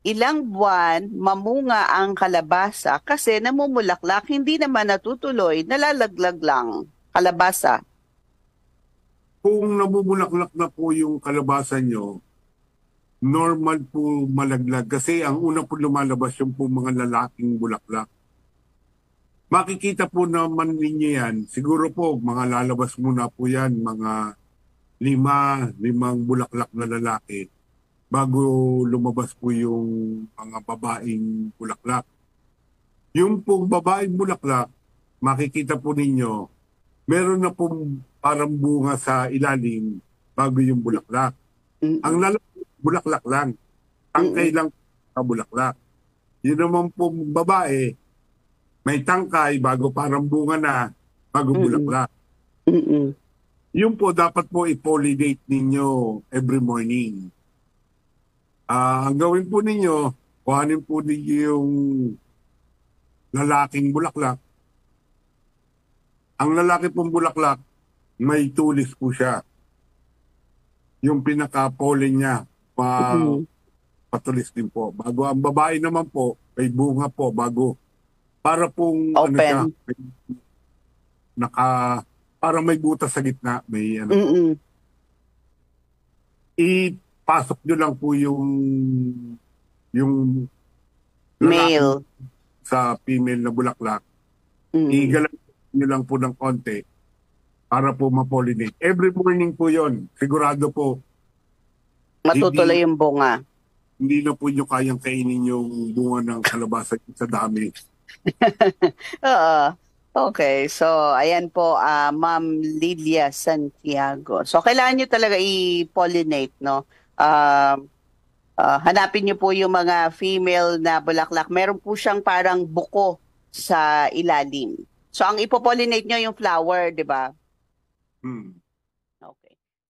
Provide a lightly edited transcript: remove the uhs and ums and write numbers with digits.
ilang buwan mamunga ang kalabasa kasi namumulaklak, hindi naman natutuloy, nalalaglag lang kalabasa. Kung nabubulaklak na po yung kalabasa nyo, normal po malaglag kasi ang una po lumalabas yung po mga lalaking bulaklak. Makikita po naman ninyo yan. Siguro po mga lalabas muna po yan, mga limang bulaklak na lalaki bago lumabas po yung mga babaeng bulaklak. Yung pong babaeng bulaklak, makikita po ninyo, meron na pong parang bunga sa ilalim bago yung bulaklak. Ang Mm-mm. lalaki, bulaklak lang. Tangkay Mm-mm. lang sa bulaklak. Yun naman pong babae, may tangkay bago parang bunga na, bago Mm-mm. bulaklak. Mm-mm. Yun po, dapat po i-pollinate ninyo every morning. Ang gawin po ninyo, kuhanin po ninyo yung lalaking bulaklak. Ang lalaki pong bulaklak, may tulis po siya. Yung pinaka-pollen niya, Mm-mm. patulis din po. Bago ang babae naman po, may bunga po bago. Para pong ano siya, Open. may naka, para may butas sa gitna, may ano po. Mm-mm. Ipasok nyo lang po yung lalaking Male. sa female na bulaklak. Mm. Igalan nyo lang po ng konti para po ma-pollinate. Every morning po yon. Sigurado po, hindi Matutuloy yung bunga. hindi na po nyo kayang kainin yung bunga ng kalabasa sa dami. Oo. Okay. So, ayan po, Ma'am Lilia Santiago. So, kailangan nyo talaga i-pollinate, no? Hanapin niyo po yung mga female na bulaklak. Meron po siyang parang buko sa ilalim. So, ang ipopollinate nyo yung flower, di ba? Hmm.